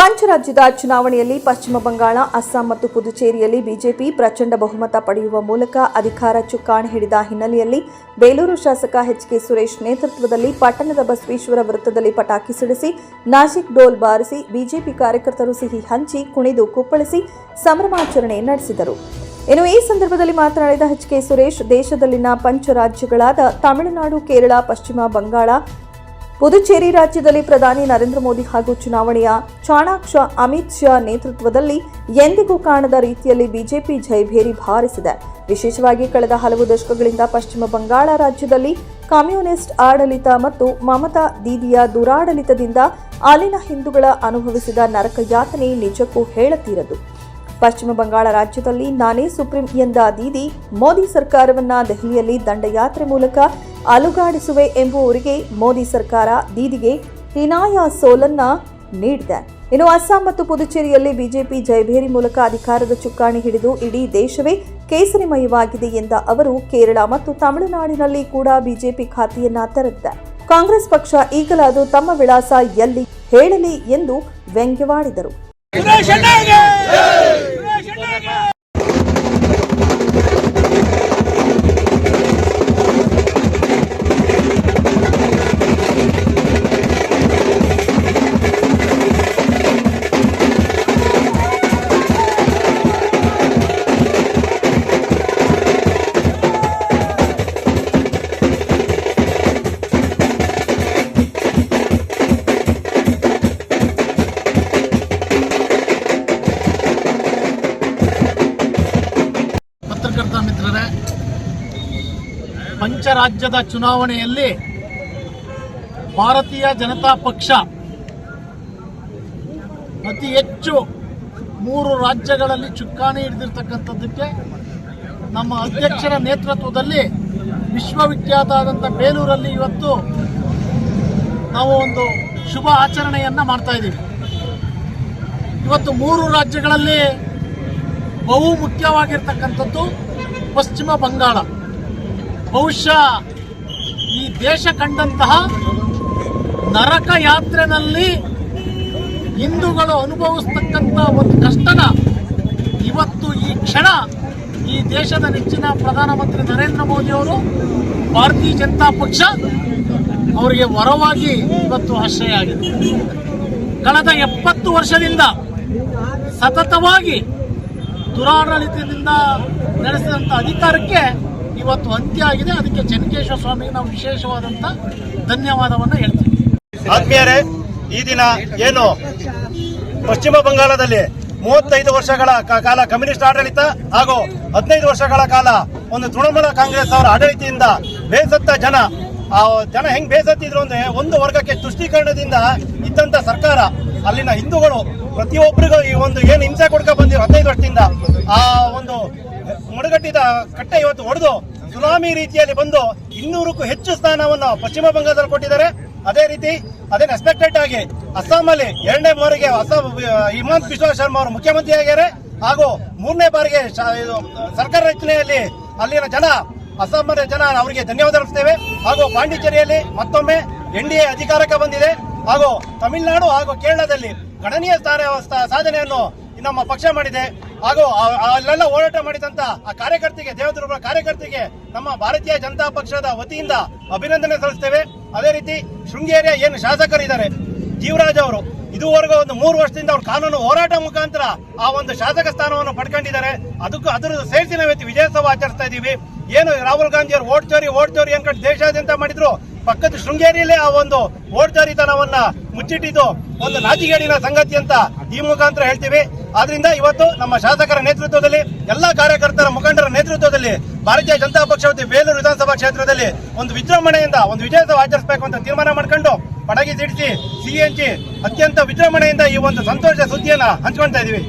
ಪಂಚರಾಜ್ಯದ ಚುನಾವಣೆಯಲ್ಲಿ ಪಶ್ಚಿಮ ಬಂಗಾಳ, ಅಸ್ಸಾಂ ಮತ್ತು ಪುದುಚೇರಿಯಲ್ಲಿ ಬಿಜೆಪಿ ಪ್ರಚಂಡ ಬಹುಮತ ಪಡೆಯುವ ಮೂಲಕ ಅಧಿಕಾರ ಚುಕ್ಕಾಣಿ ಹಿಡಿದ ಹಿನ್ನೆಲೆಯಲ್ಲಿ ಬೇಲೂರು ಶಾಸಕ ಎಚ್.ಕೆ. ಸುರೇಶ್ ನೇತೃತ್ವದಲ್ಲಿ ಪಟ್ಟಣದ ಬಸವೇಶ್ವರ ವೃತ್ತದಲ್ಲಿ ಪಟಾಕಿ ಸಿಡಿಸಿ, ನಾಸಿಕ್ ಡೋಲ್ ಬಾರಿಸಿ ಬಿಜೆಪಿ ಕಾರ್ಯಕರ್ತರು ಸಿಹಿ ಹಂಚಿ, ಕುಣಿದು ಕುಪ್ಪಳಿಸಿ ಸಂಭ್ರಮಾಚರಣೆ ನಡೆಸಿದರು. ಇನ್ನು ಈ ಸಂದರ್ಭದಲ್ಲಿ ಮಾತನಾಡಿದ ಎಚ್.ಕೆ. ಸುರೇಶ್, ದೇಶದಲ್ಲಿನ ಪಂಚರಾಜ್ಯಗಳಾದ ತಮಿಳುನಾಡು, ಕೇರಳ, ಪಶ್ಚಿಮ ಬಂಗಾಳ, ಪುದುಚೇರಿ ರಾಜ್ಯದಲ್ಲಿ ಪ್ರಧಾನಿ ನರೇಂದ್ರ ಮೋದಿ ಹಾಗೂ ಚುನಾವಣೆಯ ಚಾಣಾಕ್ಷ ಅಮಿತ್ ಶಾ ನೇತೃತ್ವದಲ್ಲಿ ಎಂದಿಗೂ ಕಾಣದ ರೀತಿಯಲ್ಲಿ ಬಿಜೆಪಿ ಜೈಭೇರಿ ಬಾರಿಸಿದೆ. ವಿಶೇಷವಾಗಿ ಕಳೆದ ಹಲವು ದಶಕಗಳಿಂದ ಪಶ್ಚಿಮ ಬಂಗಾಳ ರಾಜ್ಯದಲ್ಲಿ ಕಮ್ಯುನಿಸ್ಟ್ ಆಡಳಿತ ಮತ್ತು ಮಮತಾ ದೀದಿಯ ದುರಾಡಳಿತದಿಂದ ಅಲ್ಲಿನ ಹಿಂದೂಗಳ ಅನುಭವಿಸಿದ ನರಕ ಯಾತನೆ ನಿಜಕ್ಕೂ ಹೇಳತೀರದು. ಪಶ್ಚಿಮ ಬಂಗಾಳ ರಾಜ್ಯದಲ್ಲಿ ನಾನೇ ಸುಪ್ರೀಂ ಎಂದ ದೀದಿ ಮೋದಿ ಸರ್ಕಾರವನ್ನ ದೆಹಲಿಯಲ್ಲಿ ದಂಡಯಾತ್ರೆ ಮೂಲಕ ಅಲುಗಾಡಿಸುವೆ ಎಂಬುವವರಿಗೆ ಮೋದಿ ಸರ್ಕಾರ ದೀದಿಗೆ ಹೀನಾಯ ಸೋಲನ್ನ ನೀಡಿದೆ. ಇನ್ನು ಅಸ್ಸಾಂ ಮತ್ತು ಪುದುಚೇರಿಯಲ್ಲಿ ಬಿಜೆಪಿ ಜೈಭೇರಿ ಮೂಲಕ ಅಧಿಕಾರದ ಚುಕ್ಕಾಣಿ ಹಿಡಿದು ಇಡೀ ದೇಶವೇ ಕೇಸರಿಮಯವಾಗಿದೆ ಎಂದ ಅವರು, ಕೇರಳ ಮತ್ತು ತಮಿಳುನಾಡಿನಲ್ಲಿ ಕೂಡ ಬಿಜೆಪಿ ಖಾತೆಯನ್ನ ತೆರೆದಿದೆ. ಕಾಂಗ್ರೆಸ್ ಪಕ್ಷ ಈಗಲಾದರೂ ತಮ್ಮ ವಿಳಾಸ ಎಲ್ಲಿ ಹೇಳಲಿ ಎಂದು ವ್ಯಂಗ್ಯವಾಡಿದರು. ಪತ್ರಕರ್ತ ಮಿತ್ರರೇ, ಪಂಚರಾಜ್ಯದ ಚುನಾವಣೆಯಲ್ಲಿ ಭಾರತೀಯ ಜನತಾ ಪಕ್ಷ ಅತಿ ಹೆಚ್ಚು 3 ರಾಜ್ಯಗಳಲ್ಲಿ ಚುಕ್ಕಾಣಿ ಹಿಡಿದಿರ್ತಕ್ಕಂಥದ್ದಕ್ಕೆ ನಮ್ಮ ಅಧ್ಯಕ್ಷರ ನೇತೃತ್ವದಲ್ಲಿ ವಿಶ್ವವಿಖ್ಯಾತ ಆದಂಥ ಬೇಲೂರಲ್ಲಿ ಇವತ್ತು ನಾವು ಒಂದು ಶುಭ ಆಚರಣೆಯನ್ನು ಮಾಡ್ತಾ ಇದ್ದೀವಿ. ಇವತ್ತು 3 ರಾಜ್ಯಗಳಲ್ಲಿ ಬಹು ಮುಖ್ಯವಾಗಿರ್ತಕ್ಕಂಥದ್ದು ಪಶ್ಚಿಮ ಬಂಗಾಳ. ಬಹುಶಃ ಈ ದೇಶ ಕಂಡಂತಹ ನರಕ ಯಾತ್ರೆನಲ್ಲಿ ಹಿಂದೂಗಳು ಅನುಭವಿಸ್ತಕ್ಕಂಥ ಒಂದು ಕಷ್ಟನ ಇವತ್ತು ಈ ಕ್ಷಣ ಈ ದೇಶದ ನೆಚ್ಚಿನ ಪ್ರಧಾನಮಂತ್ರಿ ನರೇಂದ್ರ ಮೋದಿ ಅವರು, ಭಾರತೀಯ ಜನತಾ ಪಕ್ಷ ಅವರಿಗೆ ವರವಾಗಿ ಇವತ್ತು ಆಶ್ರಯ ಆಗಿದೆ. ಕಳೆದ 70 ವರ್ಷದಿಂದ ಸತತವಾಗಿ ದುರಾಡಳಿತದಿಂದ ನಡೆಸಿದಂಥ ಅಧಿಕಾರಕ್ಕೆ ಇವತ್ತು ಅಂತ್ಯ ಆಗಿದೆ. ಅದಕ್ಕೆ ಚೆನ್ನಕೇಶವ ಸ್ವಾಮಿಗೆ ನಾವು ವಿಶೇಷವಾದಂಥ ಧನ್ಯವಾದವನ್ನು ಹೇಳ್ತೀವಿ. ಆತ್ಮೀಯರೇ, ಈ ದಿನ ಏನು ಪಶ್ಚಿಮ ಬಂಗಾಳದಲ್ಲಿ 35 ವರ್ಷಗಳ ಕಾಲ ಕಮ್ಯುನಿಸ್ಟ್ ಆಡಳಿತ ಹಾಗೂ 15 ವರ್ಷಗಳ ಕಾಲ ಒಂದು ತೃಣಮೂಲ ಕಾಂಗ್ರೆಸ್ ಅವರ ಆಡಳಿತದಿಂದ ಬೇಸತ್ತ ಜನ ಹೆಂಗ್ ಬೇಸತ್ತಿದ್ರು ಅಂದ್ರೆ, ಒಂದು ವರ್ಗಕ್ಕೆ ತುಷ್ಟೀಕರಣದಿಂದ ಇದ್ದಂತ ಸರ್ಕಾರ ಅಲ್ಲಿನ ಹಿಂದೂಗಳು ಪ್ರತಿಯೊಬ್ಬರಿಗೂ ಈ ಒಂದು ಏನು ಹಿಂಸೆ ಕೊಡ್ಕ ಬಂದಿರೋ 15 ವರ್ಷದಿಂದ ಆ ಒಂದು ಮುಡುಗಟ್ಟಿದ ಕಟ್ಟೆ ಇವತ್ತು ಹೊಡೆದು ಸುನಾಮಿ ರೀತಿಯಲ್ಲಿ ಬಂದು 200ಕ್ಕೂ ಹೆಚ್ಚು ಸ್ಥಾನವನ್ನು ಪಶ್ಚಿಮ ಬಂಗಾಳದಲ್ಲಿ ಕೊಟ್ಟಿದ್ದಾರೆ. ಅದೇ ರೀತಿ ಅದೇನು ಎಕ್ಸ್ಪೆಕ್ಟೆಡ್ ಆಗಿ ಅಸ್ಸಾಂನಲ್ಲಿ 2ನೇ ಬಾರಿಗೆ ಹಿಮಂತ ಬಿಸ್ವಾ ಶರ್ಮಾ ಅವರು ಮುಖ್ಯಮಂತ್ರಿ ಆಗ್ಯಾರೆ ಹಾಗೂ 3ನೇ ಬಾರಿಗೆ ಸರ್ಕಾರ ರಚನೆಯಲ್ಲಿ ಅಲ್ಲಿನ ಜನ, ಅಸ್ಸಾಂನ ಜನ ಅವರಿಗೆ ಧನ್ಯವಾದ ಅರ್ಪಿಸ್ತೇವೆ. ಹಾಗೂ ಪಾಂಡಿಚೇರಿಯಲ್ಲಿ ಮತ್ತೊಮ್ಮೆ NDA ಅಧಿಕಾರಕ್ಕೆ ಬಂದಿದೆ ಹಾಗೂ ತಮಿಳುನಾಡು ಹಾಗೂ ಕೇರಳದಲ್ಲಿ ಗಣನೀಯ ಸಾಧನೆಯನ್ನು ನಮ್ಮ ಪಕ್ಷ ಮಾಡಿದೆ. ಹಾಗೂ ಅಲ್ಲೆಲ್ಲ ಹೋರಾಟ ಮಾಡಿದಂತ ಆ ಕಾರ್ಯಕರ್ತೆಗೆ, ದೇವದುರ್ಗ ಕಾರ್ಯಕರ್ತೆಗೆ ನಮ್ಮ ಭಾರತೀಯ ಜನತಾ ಪಕ್ಷದ ವತಿಯಿಂದ ಅಭಿನಂದನೆ ಸಲ್ಲಿಸ್ತೇವೆ. ಅದೇ ರೀತಿ ಶೃಂಗೇರಿಯ ಏನು ಶಾಸಕರಿದ್ದಾರೆ, ಜೀವರಾಜ್ ಅವರು ಇದುವರೆಗೂ ಒಂದು 3 ವರ್ಷದಿಂದ ಅವ್ರ ಕಾನೂನು ಹೋರಾಟ ಮುಖಾಂತರ ಆ ಒಂದು ಶಾಸಕ ಸ್ಥಾನವನ್ನು ಪಡ್ಕೊಂಡಿದ್ದಾರೆ. ಅದರ ಸೇರಿಸಿ ನಾವಿತ್ತು ವಿಜಯೋತ್ಸವ ಆಚರಿಸ್ತಾ ಇದ್ದೀವಿ. ಏನು ರಾಹುಲ್ ಗಾಂಧಿ ಅವರು ಓಟ್ ಚೋರಿ ಅನ್ಕೊಂಡು ದೇಶಾದ್ಯಂತ ಮಾಡಿದ್ರು, ಪಕ್ಕದ ಶೃಂಗೇರಿಯಲ್ಲೇ ಆ ಒಂದು ಓಟ್ಚೋರಿತನವನ್ನ ಮುಚ್ಚಿಟ್ಟಿದ್ದು ಒಂದು ನಾಚಿಗೇಡಿನ ಸಂಗತಿ ಅಂತ ಈ ಮುಖಾಂತರ ಹೇಳ್ತೀವಿ. ಆದ್ರಿಂದ ಇವತ್ತು ನಮ್ಮ ಶಾಸಕರ ನೇತೃತ್ವದಲ್ಲಿ, ಎಲ್ಲಾ ಕಾರ್ಯಕರ್ತರ ಮುಖಂಡರ ನೇತೃತ್ವದಲ್ಲಿ ಭಾರತೀಯ ಜನತಾ ಪಕ್ಷ ಬೇಲೂರು ವಿಧಾನಸಭಾ ಕ್ಷೇತ್ರದಲ್ಲಿ ಒಂದು ವಿಜೃಂಭಣೆಯಿಂದ ಒಂದು ವಿಜಯೋತ್ಸವ ಆಚರಿಸಬೇಕು ಅಂತ ತೀರ್ಮಾನ ಮಾಡ್ಕೊಂಡು ಪಟಾಕಿ ಸಿಡಿಸಿ ಸಿಹಿ ಹಂಚಿ ಅತ್ಯಂತ ವಿಜೃಂಭಣೆಯಿಂದ ಈ ಒಂದು ಸಂತೋಷ ಸುದ್ದಿಯನ್ನ ಹಂಚ್ಕೊಳ್ತಾ ಇದೀವಿ.